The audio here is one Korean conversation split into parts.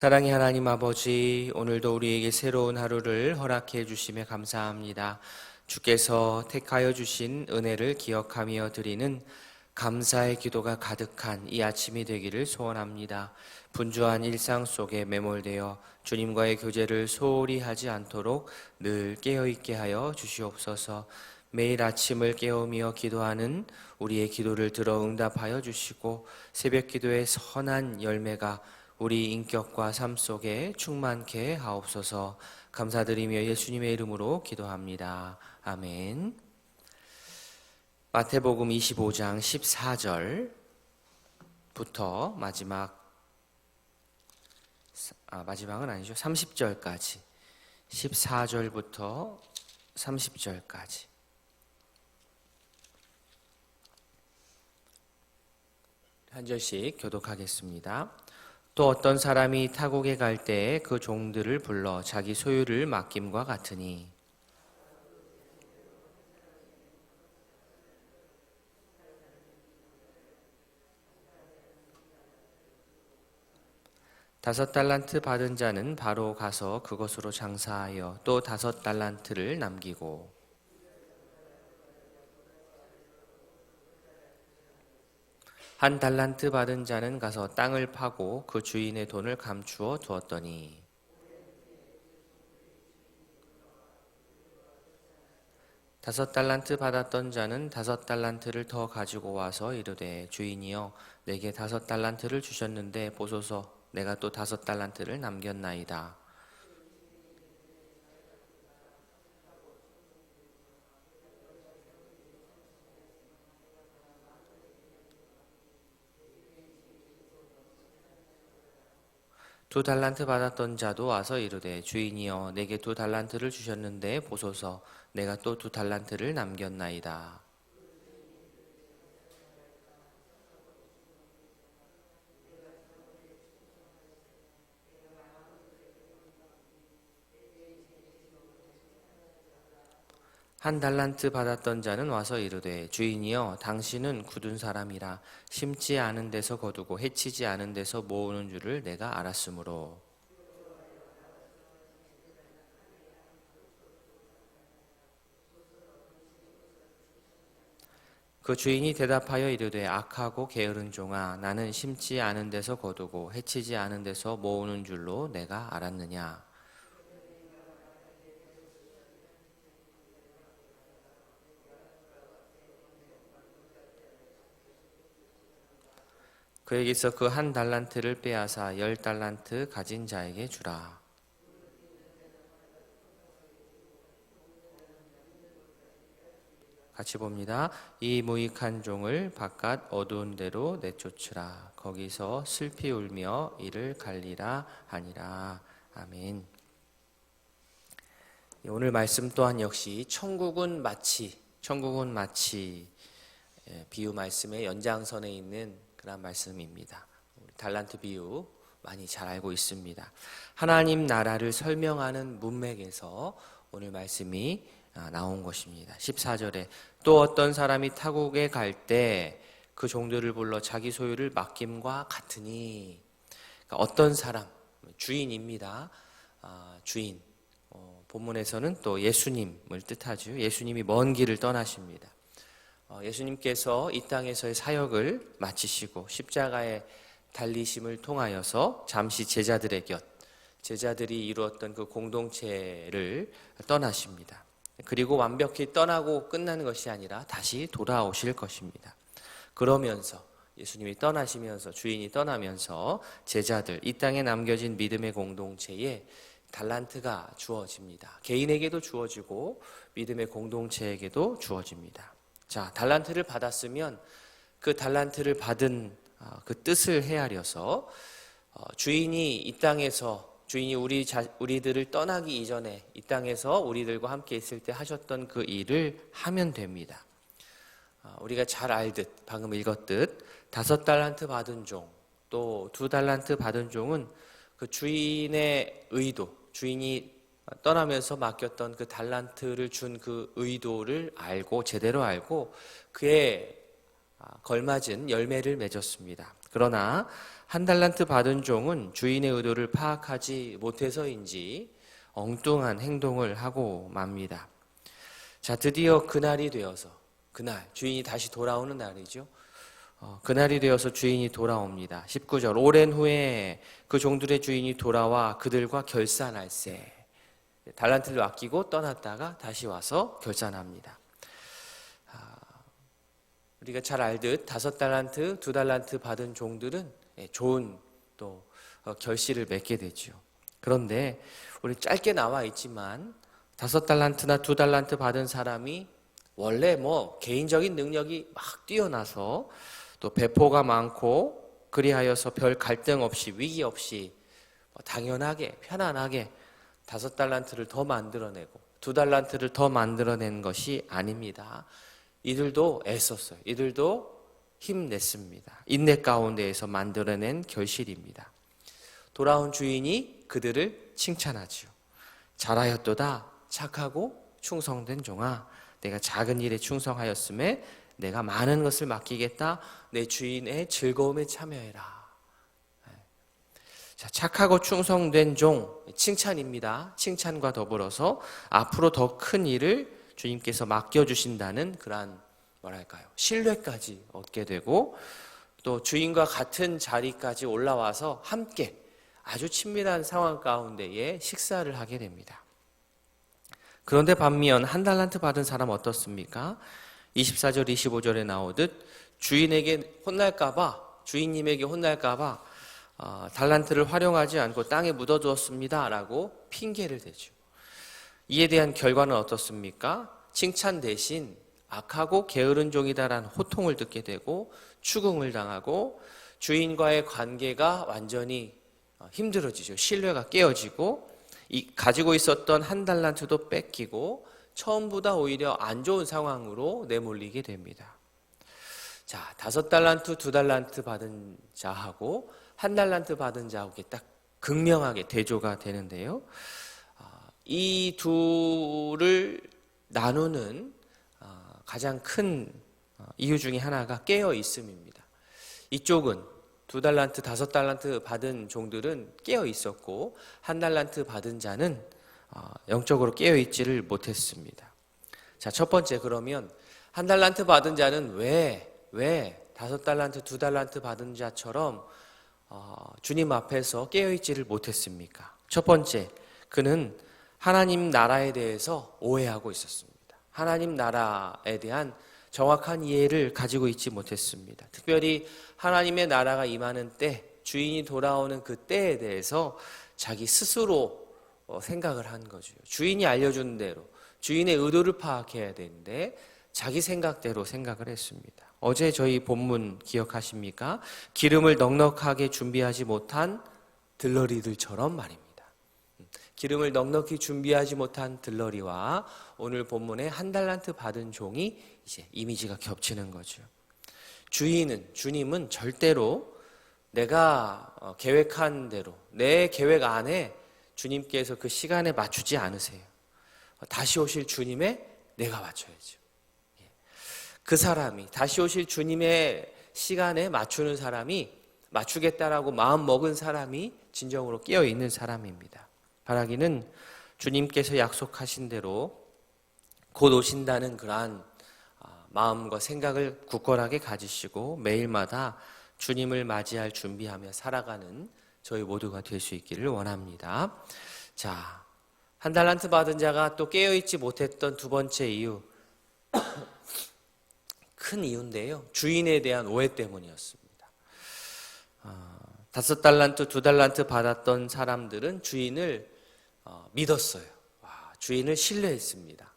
사랑의 하나님 아버지, 오늘도 우리에게 새로운 하루를 허락해 주심에 감사합니다. 주께서 택하여 주신 은혜를 기억하며 드리는 감사의 기도가 가득한 이 아침이 되기를 소원합니다. 분주한 일상 속에 매몰되어 주님과의 교제를 소홀히 하지 않도록 늘 깨어있게 하여 주시옵소서. 매일 아침을 깨우며 기도하는 우리의 기도를 들어 응답하여 주시고 새벽 기도의 선한 열매가 우리 인격과 삶 속에 충만케 하옵소서. 감사드리며 예수님의 이름으로 기도합니다. 아멘. 마태복음 25장 14절부터 마지막은 아니죠. 30절까지 14절부터 30절까지 한 절씩 교독하겠습니다. 또 어떤 사람이 타국에 갈 때에 그 종들을 불러 자기 소유를 맡김과 같으니 다섯 달란트 받은 자는 바로 가서 그것으로 장사하여 또 다섯 달란트를 남기고 한 달란트 받은 자는 가서 땅을 파고 그 주인의 돈을 감추어 두었더니 다섯 달란트 받았던 자는 다섯 달란트를 더 가지고 와서 이르되 주인이여 내게 다섯 달란트를 주셨는데 보소서 내가 또 다섯 달란트를 남겼나이다. 두 달란트 받았던 자도 와서 이르되 주인이여 내게 두 달란트를 주셨는데 보소서 내가 또 두 달란트를 남겼나이다. 한 달란트 받았던 자는 와서 이르되 주인이여 당신은 굳은 사람이라 심지 않은 데서 거두고 해치지 않은 데서 모으는 줄을 내가 알았으므로 그 주인이 대답하여 이르되 악하고 게으른 종아 나는 심지 않은 데서 거두고 해치지 않은 데서 모으는 줄로 내가 알았느냐. 그에게서 그 한 달란트를 빼앗아 열 달란트 가진 자에게 주라. 같이 봅니다. 이 무익한 종을 바깥 어두운 데로 내쫓으라. 거기서 슬피 울며 이를 갈리라 하니라. 아멘. 오늘 말씀 또한 역시 천국은 마치 비유 말씀의 연장선에 있는 그런 말씀입니다. 달란트 비유 많이 잘 알고 있습니다. 하나님 나라를 설명하는 문맥에서 오늘 말씀이 나온 것입니다. 14절에 또 어떤 사람이 타국에 갈 때 그 종들을 불러 자기 소유를 맡김과 같으니, 그러니까 어떤 사람, 주인입니다. 주인. 본문에서는 또 예수님을 뜻하죠. 예수님이 먼 길을 떠나십니다. 예수님께서 이 땅에서의 사역을 마치시고 십자가에 달리심을 통하여서 잠시 제자들이 이루었던 그 공동체를 떠나십니다. 그리고 완벽히 떠나고 끝나는 것이 아니라 다시 돌아오실 것입니다. 그러면서 예수님이 떠나시면서 주인이 떠나면서 제자들, 이 땅에 남겨진 믿음의 공동체에 달란트가 주어집니다. 개인에게도 주어지고 믿음의 공동체에게도 주어집니다. 자, 달란트를 받았으면 그 달란트를 받은 그 뜻을 헤아려서 주인이 우리들을 떠나기 이전에 이 땅에서 우리들과 함께 있을 때 하셨던 그 일을 하면 됩니다. 우리가 잘 알듯 방금 읽었듯 다섯 달란트 받은 종, 또 두 달란트 받은 종은 그 주인의 의도, 주인이 떠나면서 맡겼던 그 달란트를 준 그 의도를 제대로 알고 그에 걸맞은 열매를 맺었습니다. 그러나 한 달란트 받은 종은 주인의 의도를 파악하지 못해서인지 엉뚱한 행동을 하고 맙니다. 자, 드디어 그날이 되어서, 그날 주인이 다시 돌아오는 날이죠. 그날이 되어서 주인이 돌아옵니다. 19절, 오랜 후에 그 종들의 주인이 돌아와 그들과 결산할세. 달란트를 아끼고 떠났다가 다시 와서 결산합니다. 우리가 잘 알듯 5달란트, 2달란트 받은 종들은 좋은 또 결실을 맺게 되죠. 그런데 우리 짧게 나와 있지만 5달란트나 2달란트 받은 사람이 원래 개인적인 능력이 막 뛰어나서 또 배포가 많고 그리하여서 별 갈등 없이 위기 없이 당연하게 편안하게 5달란트를 더 만들어내고 2달란트를 더 만들어낸 것이 아닙니다. 이들도 애썼어요. 이들도 힘냈습니다. 인내 가운데에서 만들어낸 결실입니다. 돌아온 주인이 그들을 칭찬하지요. 잘하였도다 착하고 충성된 종아, 내가 작은 일에 충성하였음에 내가 많은 것을 맡기겠다. 내 주인의 즐거움에 참여해라. 자, 착하고 충성된 종, 칭찬입니다. 칭찬과 더불어서 앞으로 더 큰 일을 주님께서 맡겨주신다는 그러한 신뢰까지 얻게 되고 또 주인과 같은 자리까지 올라와서 함께 아주 친밀한 상황 가운데에 식사를 하게 됩니다. 그런데 반면 1달란트 받은 사람 어떻습니까? 24절 25절에 나오듯 주인님에게 혼날까봐 달란트를 활용하지 않고 땅에 묻어두었습니다 라고 핑계를 대죠. 이에 대한 결과는 어떻습니까? 칭찬 대신 악하고 게으른 종이다라는 호통을 듣게 되고 추궁을 당하고 주인과의 관계가 완전히 힘들어지죠. 신뢰가 깨어지고 가지고 있었던 1달란트도 뺏기고 처음보다 오히려 안 좋은 상황으로 내몰리게 됩니다. 자, 5달란트, 2달란트 받은 자하고 1달란트 받은 자하고 딱 극명하게 대조가 되는데요. 이 둘을 나누는 가장 큰 이유 중에 하나가 깨어 있음입니다. 이쪽은 2달란트, 5달란트 받은 종들은 깨어 있었고 1달란트 받은 자는 영적으로 깨어 있지를 못했습니다. 자, 첫 번째, 그러면 1달란트 받은 자는 왜 5달란트, 2달란트 받은 자처럼 주님 앞에서 깨어 있지를 못했습니까? 첫 번째, 그는 하나님 나라에 대해서 오해하고 있었습니다. 하나님 나라에 대한 정확한 이해를 가지고 있지 못했습니다. 특별히 하나님의 나라가 임하는 때, 주인이 돌아오는 그 때에 대해서 자기 스스로 생각을 한 거죠. 주인이 알려준 대로 주인의 의도를 파악해야 되는데 자기 생각대로 생각을 했습니다. 어제 저희 본문 기억하십니까? 기름을 넉넉하게 준비하지 못한 들러리들처럼 말입니다. 기름을 넉넉히 준비하지 못한 들러리와 오늘 본문의 1달란트 받은 종이 이제 이미지가 겹치는 거죠. 주님은 절대로 내가 계획한 대로 내 계획 안에 주님께서 그 시간에 맞추지 않으세요. 다시 오실 주님에 내가 맞춰야죠. 그 사람이 다시 오실 주님의 시간에 맞추는 사람이, 맞추겠다라고 마음 먹은 사람이 진정으로 깨어 있는 사람입니다. 바라기는 주님께서 약속하신 대로 곧 오신다는 그러한 마음과 생각을 굳건하게 가지시고 매일마다 주님을 맞이할 준비하며 살아가는 저희 모두가 될 수 있기를 원합니다. 자, 1달란트 받은 자가 또 깨어있지 못했던 두 번째 이유, 큰 이유인데요. 주인에 대한 오해 때문이었습니다. 5달란트, 2달란트 받았던 사람들은 주인을 믿었어요. 주인을 신뢰했습니다.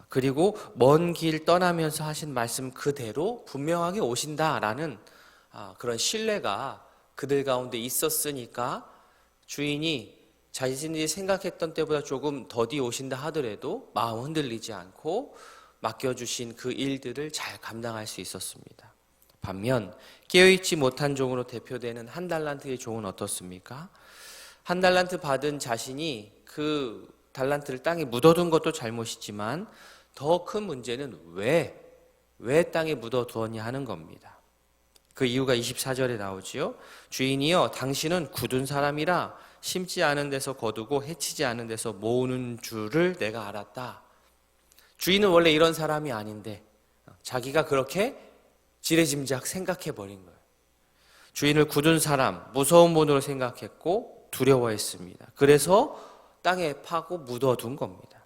그리고 먼 길 떠나면서 하신 말씀 그대로 분명하게 오신다라는 그런 신뢰가 그들 가운데 있었으니까 주인이 자신이 생각했던 때보다 조금 더디 오신다 하더라도 마음 흔들리지 않고 맡겨주신 그 일들을 잘 감당할 수 있었습니다. 반면 깨어있지 못한 종으로 대표되는 1달란트의 종은 어떻습니까? 1달란트 받은 자신이 그 달란트를 땅에 묻어둔 것도 잘못이지만 더 큰 문제는 왜 땅에 묻어두었냐 하는 겁니다. 그 이유가 24절에 나오지요. 주인이여 당신은 굳은 사람이라 심지 않은 데서 거두고 해치지 않은 데서 모으는 줄을 내가 알았다. 주인은 원래 이런 사람이 아닌데 자기가 그렇게 지레짐작 생각해버린 거예요. 주인을 굳은 사람, 무서운 분으로 생각했고 두려워했습니다. 그래서 땅에 파고 묻어둔 겁니다.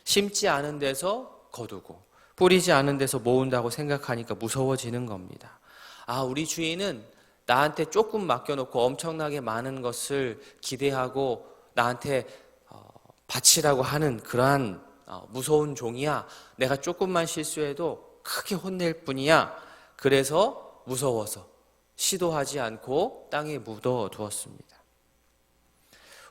심지 않은 데서 거두고 뿌리지 않은 데서 모은다고 생각하니까 무서워지는 겁니다. 우리 주인은 나한테 조금 맡겨놓고 엄청나게 많은 것을 기대하고 나한테 바치라고 하는 그러한 무서운 종이야. 내가 조금만 실수해도 크게 혼낼 뿐이야. 그래서 무서워서 시도하지 않고 땅에 묻어두었습니다.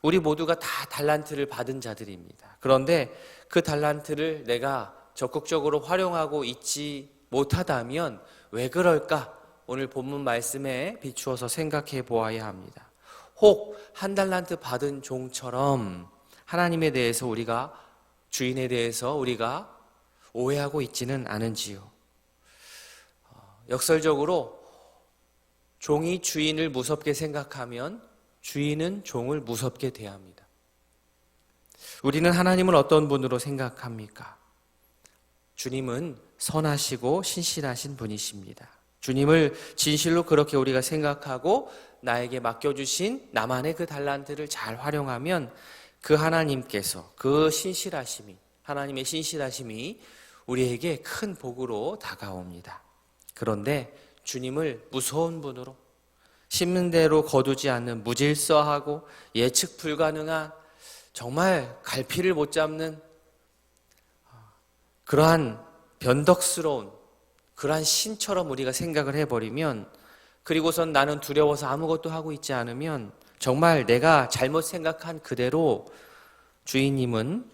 우리 모두가 다 달란트를 받은 자들입니다. 그런데 그 달란트를 내가 적극적으로 활용하고 있지 못하다면 왜 그럴까? 오늘 본문 말씀에 비추어서 생각해 보아야 합니다. 혹 한 달란트 받은 종처럼 하나님에 대해서 주인에 대해서 우리가 오해하고 있지는 않은지요. 역설적으로 종이 주인을 무섭게 생각하면 주인은 종을 무섭게 대합니다. 우리는 하나님을 어떤 분으로 생각합니까? 주님은 선하시고 신실하신 분이십니다. 주님을 진실로 그렇게 우리가 생각하고 나에게 맡겨주신 나만의 그 달란트를 잘 활용하면 그 하나님께서 하나님의 신실하심이 우리에게 큰 복으로 다가옵니다. 그런데 주님을 무서운 분으로 심는 대로 거두지 않는 무질서하고 예측 불가능한 정말 갈피를 못 잡는 그러한 변덕스러운 그러한 신처럼 우리가 생각을 해버리면 그리고선 나는 두려워서 아무것도 하고 있지 않으면 정말 내가 잘못 생각한 그대로 주님은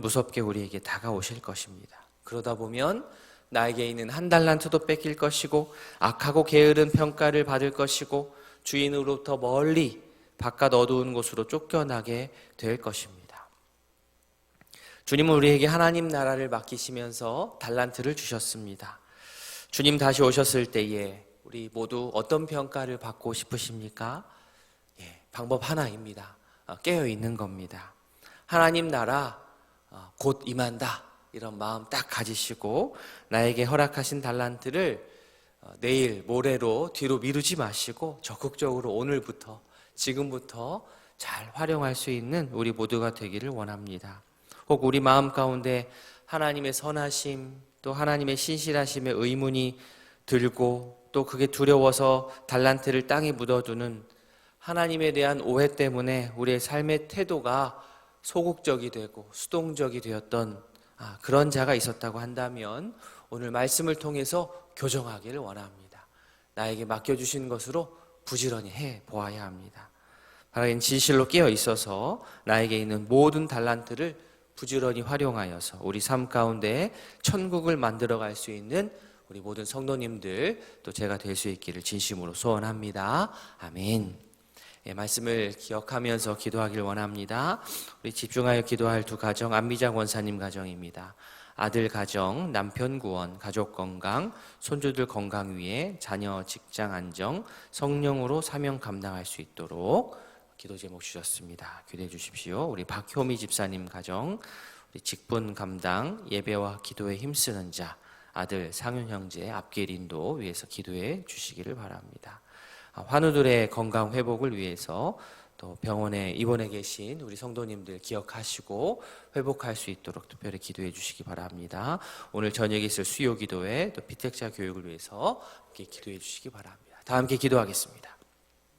무섭게 우리에게 다가오실 것입니다. 그러다 보면 나에게 있는 한 달란트도 뺏길 것이고 악하고 게으른 평가를 받을 것이고 주인으로부터 멀리 바깥 어두운 곳으로 쫓겨나게 될 것입니다. 주님은 우리에게 하나님 나라를 맡기시면서 달란트를 주셨습니다. 주님 다시 오셨을 때에 우리 모두 어떤 평가를 받고 싶으십니까? 방법 하나입니다. 깨어있는 겁니다. 하나님 나라 곧 임한다. 이런 마음 딱 가지시고 나에게 허락하신 달란트를 내일 모레로 뒤로 미루지 마시고 적극적으로 오늘부터 지금부터 잘 활용할 수 있는 우리 모두가 되기를 원합니다. 혹 우리 마음 가운데 하나님의 선하심 또 하나님의 신실하심의 의문이 들고 또 그게 두려워서 달란트를 땅에 묻어두는 하나님에 대한 오해 때문에 우리의 삶의 태도가 소극적이 되고 수동적이 되었던 그런 자가 있었다고 한다면 오늘 말씀을 통해서 교정하기를 원합니다. 나에게 맡겨주신 것으로 부지런히 해보아야 합니다. 바라긴 진실로 깨어 있어서 나에게 있는 모든 달란트를 부지런히 활용하여서 우리 삶 가운데 천국을 만들어갈 수 있는 우리 모든 성도님들 또 제가 될 수 있기를 진심으로 소원합니다. 아멘. 말씀을 기억하면서 기도하길 원합니다. 우리 집중하여 기도할 두 가정, 안미장 원사님 가정입니다. 아들 가정, 남편 구원, 가족 건강, 손주들 건강 위에 자녀 직장 안정, 성령으로 사명 감당할 수 있도록 기도 제목 주셨습니다. 기도해 주십시오. 우리 박효미 집사님 가정, 우리 직분 감당, 예배와 기도에 힘쓰는 자, 아들 상윤 형제 앞길 인도 위해서 기도해 주시기를 바랍니다. 환우들의 건강 회복을 위해서 또 병원에 입원해 계신 우리 성도님들 기억하시고 회복할 수 있도록 특별히 기도해 주시기 바랍니다. 오늘 저녁에 있을 수요 기도회 또 비택자 교육을 위해서 함께 기도해 주시기 바랍니다. 다 함께 기도하겠습니다.